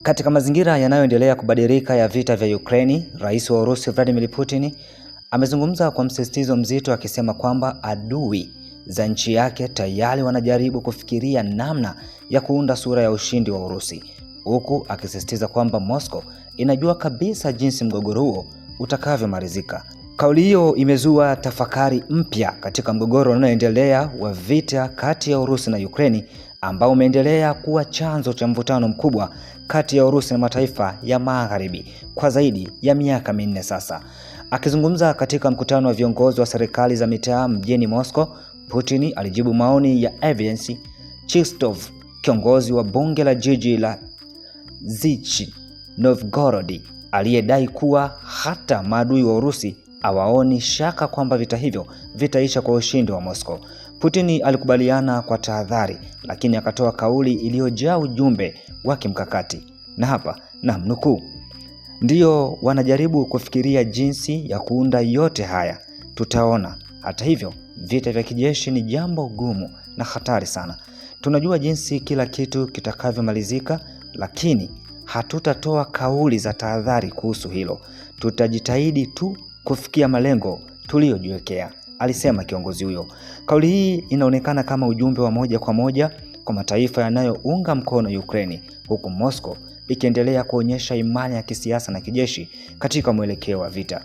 Katika mazingira yanayoendelea kubadilika ya vita vya Ukraine, Rais wa Urusi Vladimir Putin amezungumza kwa msisitizo mzito akisema kwamba adui za nchi yake tayari wanajaribu kufikiria namna ya kuunda sura ya ushindi wa Urusi, huku akisisitiza kwamba Moscow inajua kabisa jinsi mgogoro huo utakavyomalizika. Kauli hiyo imezua tafakari mpya katika mgogoro unaoendelea wa vita kati ya Urusi na Ukraine, ambao umeendelea kuwa chanzo cha mvutano mkubwa kati ya Urusi na mataifa ya Magharibi kwa zaidi ya miaka minne sasa. Akizungumza katika mkutano wa viongozi wa serikali za mitaa mjini Moscow, Putin alijibu maoni ya Evgeny Chistov, kiongozi wa bunge la jiji la Nizhny Novgorod, aliyedai kuwa hata maadui wa Urusi hawaoni shaka kwamba vita hivyo vitaisha kwa ushindi wa Moscow. Putin alikubaliana kwa tahadhari, lakini akatoa kauli iliyojaa ujumbe wa kimkakati. Na hapa namnukuu: "Ndio wanajaribu kufikiria jinsi ya kuunda yote haya. Tutaona. Hata hivyo, vita vya kijeshi ni jambo gumu na hatari sana. Tunajua jinsi kila kitu kitakavyomalizika, lakini hatutatoa kauli za tahadhari kuhusu hilo. Tutajitahidi tu kufikia malengo tuliyojiwekea," alisema kiongozi huyo. Kauli hii inaonekana kama ujumbe wa moja kwa moja kwa mataifa yanayounga mkono Ukraine, huku Moscow ikiendelea kuonyesha imani ya kisiasa na kijeshi katika mwelekeo wa vita.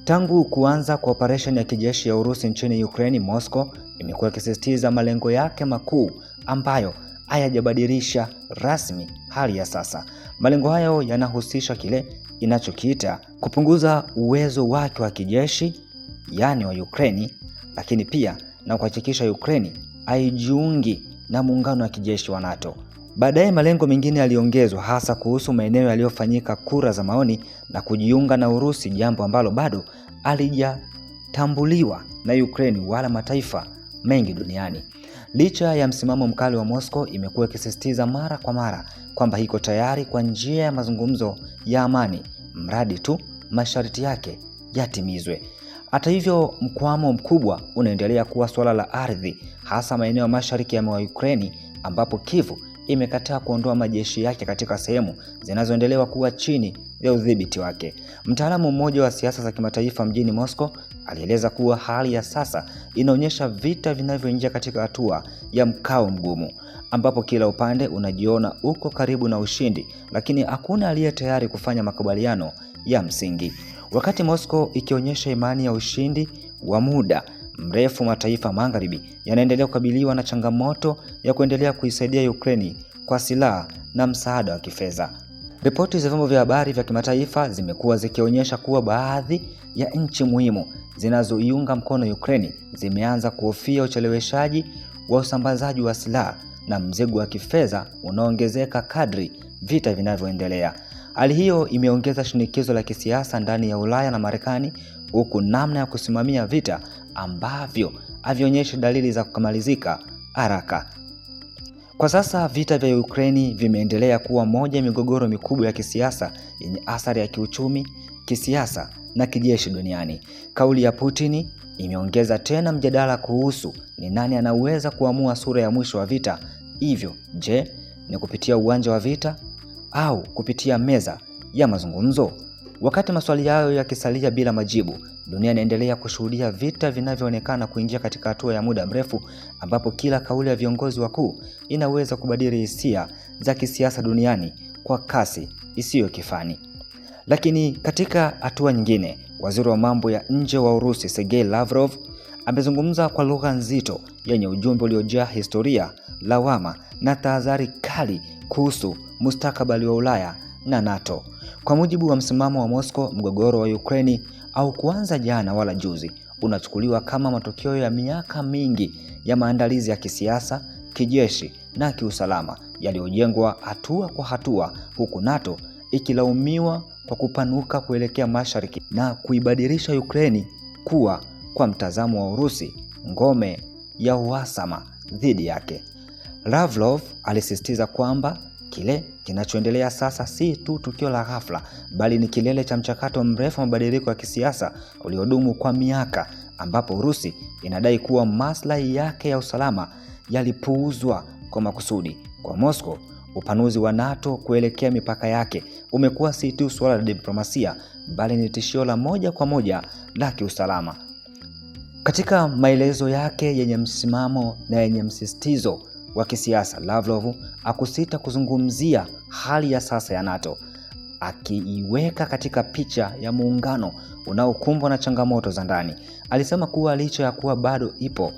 Tangu kuanza kwa operesheni ya kijeshi ya Urusi nchini Ukraine, Moscow imekuwa ikisisitiza malengo yake makuu ambayo hayajabadilisha rasmi hali ya sasa. Malengo hayo yanahusisha kile inachokiita kupunguza uwezo wake wa kijeshi, yani wa Ukraine, lakini pia na kuhakikisha Ukraine haijiungi na muungano wa kijeshi wa NATO. Baadaye malengo mengine yaliongezwa, hasa kuhusu maeneo yaliyofanyika kura za maoni na kujiunga na Urusi, jambo ambalo bado halijatambuliwa na Ukraine wala mataifa mengi duniani. Licha ya msimamo mkali wa Moscow, imekuwa ikisisitiza mara kwa mara kwamba iko tayari kwa njia ya mazungumzo ya amani, mradi tu masharti yake yatimizwe. Hata hivyo, mkwamo mkubwa unaendelea kuwa suala la ardhi, hasa maeneo mashariki ya Ukraine, ambapo Kyiv imekataa kuondoa majeshi yake katika sehemu zinazoendelewa kuwa chini ya udhibiti wake. Mtaalamu mmoja wa siasa za kimataifa mjini Moscow alieleza kuwa hali ya sasa inaonyesha vita vinavyoingia katika hatua ya mkao mgumu, ambapo kila upande unajiona uko karibu na ushindi, lakini hakuna aliye tayari kufanya makubaliano ya msingi. Wakati Moscow ikionyesha imani ya ushindi wa muda mrefu, mataifa Magharibi yanaendelea kukabiliwa na changamoto ya kuendelea kuisaidia Ukraine kwa silaha na msaada wa kifedha. Ripoti za vyombo vya habari vya kimataifa zimekuwa zikionyesha kuwa baadhi ya nchi muhimu zinazoiunga mkono Ukraine zimeanza kuhofia ucheleweshaji wa usambazaji wa silaha na mzigo wa kifedha unaoongezeka kadri vita vinavyoendelea. Hali hiyo imeongeza shinikizo la kisiasa ndani ya Ulaya na Marekani, huku namna ya kusimamia vita ambavyo havionyeshi dalili za kumalizika haraka. Kwa sasa vita vya Ukraine vimeendelea kuwa moja ya migogoro mikubwa ya kisiasa yenye athari ya kiuchumi, kisiasa na kijeshi duniani. Kauli ya Putin imeongeza tena mjadala kuhusu ni nani anaweza kuamua sura ya mwisho wa vita hivyo. Je, ni kupitia uwanja wa vita au kupitia meza ya mazungumzo? Wakati maswali hayo yakisalia bila majibu, dunia inaendelea kushuhudia vita vinavyoonekana kuingia katika hatua ya muda mrefu, ambapo kila kauli ya viongozi wakuu inaweza kubadili hisia za kisiasa duniani kwa kasi isiyo kifani. Lakini katika hatua nyingine, waziri wa mambo ya nje wa Urusi Sergei Lavrov amezungumza kwa lugha nzito yenye ujumbe uliojaa historia, lawama na tahadhari kali kuhusu mustakabali wa Ulaya na NATO. Kwa mujibu wa msimamo wa Moscow, mgogoro wa Ukraine au kuanza jana wala juzi, unachukuliwa kama matokeo ya miaka mingi ya maandalizi ya kisiasa, kijeshi na kiusalama yaliyojengwa hatua kwa hatua, huku NATO ikilaumiwa kwa kupanuka kuelekea mashariki na kuibadilisha Ukraine kuwa, kwa mtazamo wa Urusi, ngome ya uhasama dhidi yake. Lavrov alisisitiza kwamba kile kinachoendelea sasa si tu tukio la ghafla, bali ni kilele cha mchakato mrefu wa mabadiliko ya kisiasa uliodumu kwa miaka, ambapo Urusi inadai kuwa maslahi yake ya usalama yalipuuzwa kwa makusudi. Kwa Moscow, Upanuzi wa NATO kuelekea mipaka yake umekuwa si tu suala la diplomasia, bali ni tishio la moja kwa moja la kiusalama. Katika maelezo yake yenye msimamo na yenye msisitizo wa kisiasa, Lavrov hakusita kuzungumzia hali ya sasa ya NATO, akiiweka katika picha ya muungano unaokumbwa na changamoto za ndani. Alisema kuwa licha ya kuwa bado ipo,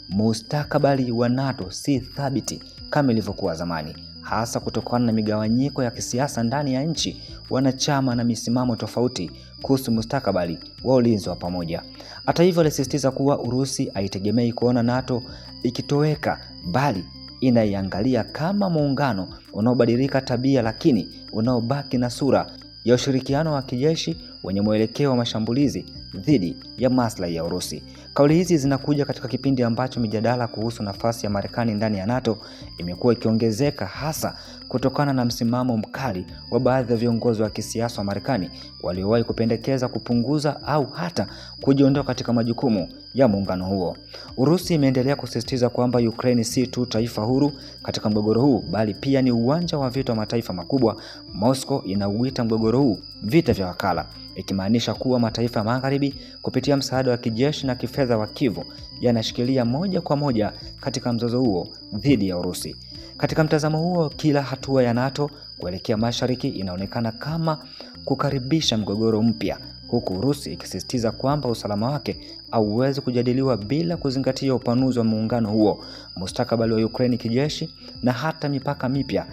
mustakabali wa NATO si thabiti kama ilivyokuwa zamani, hasa kutokana na migawanyiko ya kisiasa ndani ya nchi wanachama na misimamo tofauti kuhusu mustakabali wa ulinzi wa pamoja. Hata hivyo, alisisitiza kuwa Urusi haitegemei kuona NATO ikitoweka, bali inaiangalia kama muungano unaobadilika tabia, lakini unaobaki na sura ya ushirikiano wa kijeshi wenye mwelekeo wa mashambulizi dhidi ya maslahi ya Urusi. Kauli hizi zinakuja katika kipindi ambacho mijadala kuhusu nafasi ya Marekani ndani ya NATO imekuwa ikiongezeka, hasa kutokana na msimamo mkali wa baadhi ya viongozi wa kisiasa wa Marekani waliowahi kupendekeza kupunguza au hata kujiondoa katika majukumu ya muungano huo. Urusi imeendelea kusisitiza kwamba Ukraine si tu taifa huru katika mgogoro huu, bali pia ni uwanja wa vita wa mataifa makubwa. Moscow inauita mgogoro huu vita vya wakala, ikimaanisha kuwa mataifa ya Magharibi kupitia msaada wa kijeshi na kifedha wa Kiev yanashikilia moja kwa moja katika mzozo huo dhidi ya Urusi. Katika mtazamo huo, kila hatua ya NATO kuelekea mashariki inaonekana kama kukaribisha mgogoro mpya, huku Urusi ikisisitiza kwamba usalama wake hauwezi kujadiliwa bila kuzingatia upanuzi wa muungano huo, mustakabali wa Ukraine kijeshi na hata mipaka mipya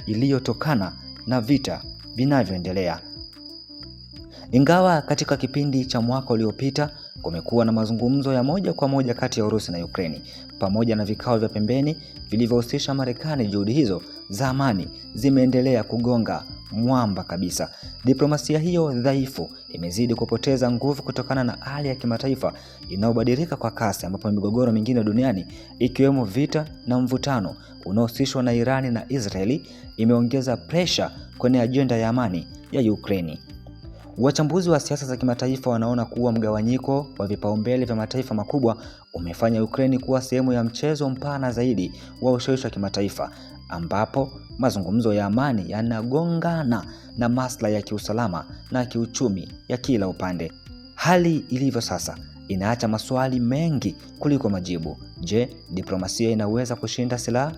iliyotokana na vita vinavyoendelea. Ingawa katika kipindi cha mwaka uliopita kumekuwa na mazungumzo ya moja kwa moja kati ya Urusi na Ukraine pamoja na vikao vya pembeni vilivyohusisha Marekani, juhudi hizo za amani zimeendelea kugonga mwamba kabisa. Diplomasia hiyo dhaifu imezidi kupoteza nguvu kutokana na hali ya kimataifa inayobadilika kwa kasi, ambapo migogoro mingine duniani ikiwemo vita na mvutano unaohusishwa na Irani na Israeli imeongeza pressure kwenye ajenda ya amani ya Ukraine. Wachambuzi wa siasa za kimataifa wanaona kuwa mgawanyiko wa vipaumbele vya mataifa makubwa umefanya Ukraine kuwa sehemu ya mchezo mpana zaidi wa ushawishi wa kimataifa, ambapo mazungumzo ya amani yanagongana na maslahi ya kiusalama na kiuchumi ya kila upande. Hali ilivyo sasa inaacha maswali mengi kuliko majibu. Je, diplomasia inaweza kushinda silaha?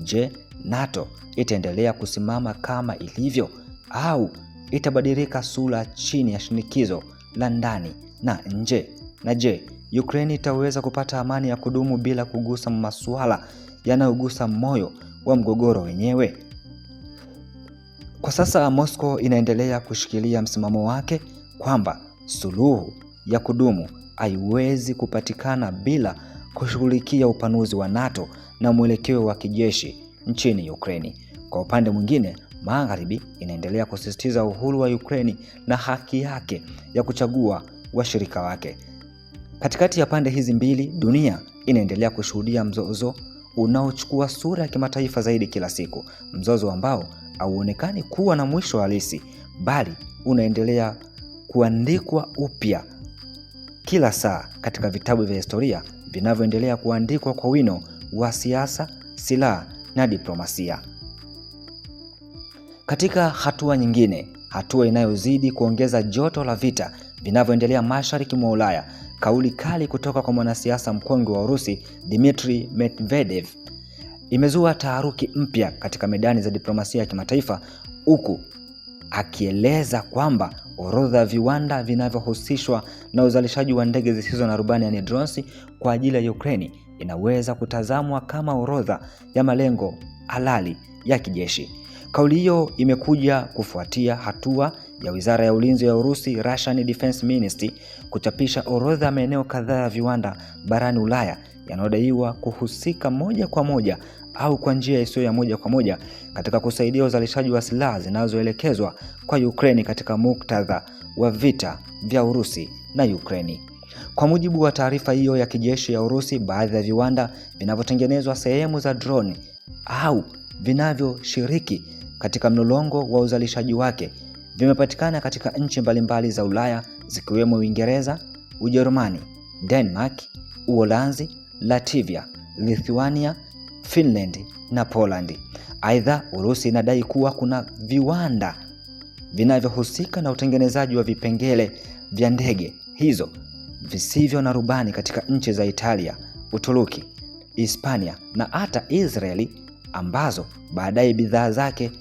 Je, NATO itaendelea kusimama kama ilivyo au itabadilika sura chini ya shinikizo la ndani na nje? Na je, Ukraine itaweza kupata amani ya kudumu bila kugusa masuala yanayogusa moyo wa mgogoro wenyewe? Kwa sasa Moscow inaendelea kushikilia msimamo wake kwamba suluhu ya kudumu haiwezi kupatikana bila kushughulikia upanuzi wa NATO na mwelekeo wa kijeshi nchini Ukraine. Kwa upande mwingine, Magharibi inaendelea kusisitiza uhuru wa Ukraine na haki yake ya kuchagua washirika wake. Katikati ya pande hizi mbili, dunia inaendelea kushuhudia mzozo unaochukua sura ya kimataifa zaidi kila siku, mzozo ambao hauonekani kuwa na mwisho halisi, bali unaendelea kuandikwa upya kila saa katika vitabu vya historia vinavyoendelea kuandikwa kwa wino wa siasa, silaha na diplomasia. Katika hatua nyingine, hatua inayozidi kuongeza joto la vita vinavyoendelea mashariki mwa Ulaya, kauli kali kutoka kwa mwanasiasa mkongwe wa Urusi Dmitry Medvedev imezua taharuki mpya katika medani za diplomasia ya kimataifa, huku akieleza kwamba orodha ya viwanda vinavyohusishwa na uzalishaji wa ndege zisizo na rubani, yani drones, kwa ajili ya Ukraine inaweza kutazamwa kama orodha ya malengo halali ya kijeshi. Kauli hiyo imekuja kufuatia hatua ya Wizara ya Ulinzi ya Urusi, Russian Defense Ministry, kuchapisha orodha ya maeneo kadhaa ya viwanda barani Ulaya yanayodaiwa kuhusika moja kwa moja au kwa njia isiyo ya moja kwa moja katika kusaidia uzalishaji wa silaha zinazoelekezwa kwa Ukraine katika muktadha wa vita vya Urusi na Ukraine. Kwa mujibu wa taarifa hiyo ya kijeshi ya Urusi, baadhi ya viwanda vinavyotengenezwa sehemu za drone au vinavyoshiriki katika mlolongo wa uzalishaji wake vimepatikana katika nchi mbalimbali za Ulaya zikiwemo Uingereza, Ujerumani, Denmark, Uholanzi, Latvia, Lithuania, Finland na Poland. Aidha, Urusi inadai kuwa kuna viwanda vinavyohusika na utengenezaji wa vipengele vya ndege hizo visivyo na rubani katika nchi za Italia, Uturuki, Hispania na hata Israeli, ambazo baadaye bidhaa zake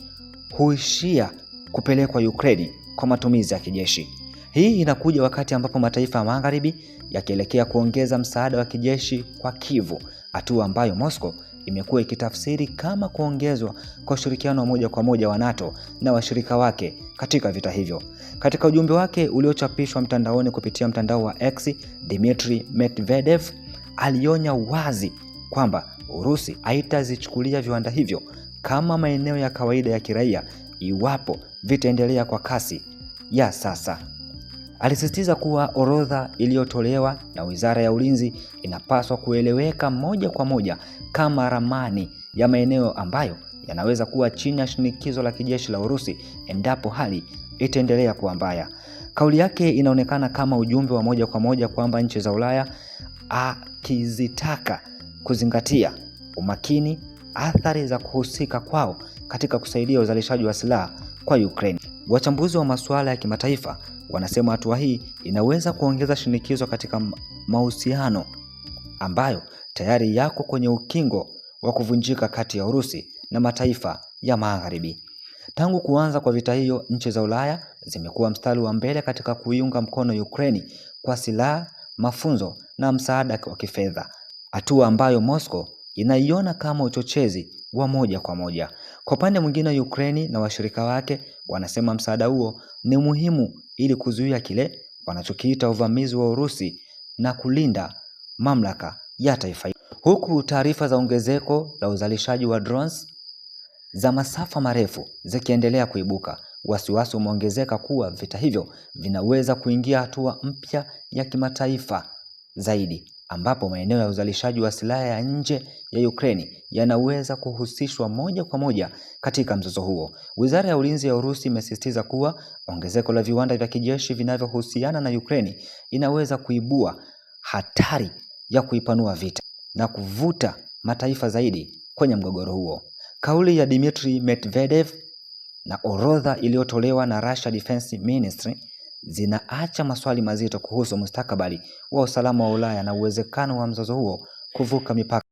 huishia kupelekwa Ukraine kwa matumizi ya kijeshi. Hii inakuja wakati ambapo mataifa ya Magharibi yakielekea kuongeza msaada wa kijeshi kwa Kyiv, hatua ambayo Moscow imekuwa ikitafsiri kama kuongezwa kwa ushirikiano wa moja kwa moja wa NATO na washirika wake katika vita hivyo. Katika ujumbe wake uliochapishwa mtandaoni kupitia mtandao wa X, Dmitry Medvedev alionya wazi kwamba Urusi haitazichukulia viwanda hivyo kama maeneo ya kawaida ya kiraia iwapo vitaendelea kwa kasi ya sasa. Alisisitiza kuwa orodha iliyotolewa na Wizara ya Ulinzi inapaswa kueleweka moja kwa moja kama ramani ya maeneo ambayo yanaweza kuwa chini ya shinikizo la kijeshi la Urusi endapo hali itaendelea kuwa mbaya. Kauli yake inaonekana kama ujumbe wa moja kwa moja kwamba nchi za Ulaya akizitaka kuzingatia umakini athari za kuhusika kwao katika kusaidia uzalishaji wa silaha kwa Ukraine. Wachambuzi wa masuala ya kimataifa wanasema hatua hii inaweza kuongeza shinikizo katika mahusiano ambayo tayari yako kwenye ukingo wa kuvunjika kati ya Urusi na mataifa ya Magharibi. Tangu kuanza kwa vita hiyo, nchi za Ulaya zimekuwa mstari wa mbele katika kuiunga mkono Ukraine kwa silaha, mafunzo na msaada wa kifedha, hatua ambayo Moscow inaiona kama uchochezi wa moja kwa moja. Kwa upande mwingine, Ukraine na washirika wake wanasema msaada huo ni muhimu ili kuzuia kile wanachokiita uvamizi wa Urusi na kulinda mamlaka ya taifa. Huku taarifa za ongezeko la uzalishaji wa drones za masafa marefu zikiendelea kuibuka, wasiwasi umeongezeka kuwa vita hivyo vinaweza kuingia hatua mpya ya kimataifa zaidi, ambapo maeneo ya uzalishaji wa silaha ya nje ya Ukraine yanaweza kuhusishwa moja kwa moja katika mzozo huo. Wizara ya Ulinzi ya Urusi imesisitiza kuwa ongezeko la viwanda vya kijeshi vinavyohusiana na Ukraine inaweza kuibua hatari ya kuipanua vita na kuvuta mataifa zaidi kwenye mgogoro huo. Kauli ya Dmitry Medvedev na orodha iliyotolewa na Russia Defense Ministry zinaacha maswali mazito kuhusu mustakabali wa usalama wa Ulaya na uwezekano wa mzozo huo kuvuka mipaka.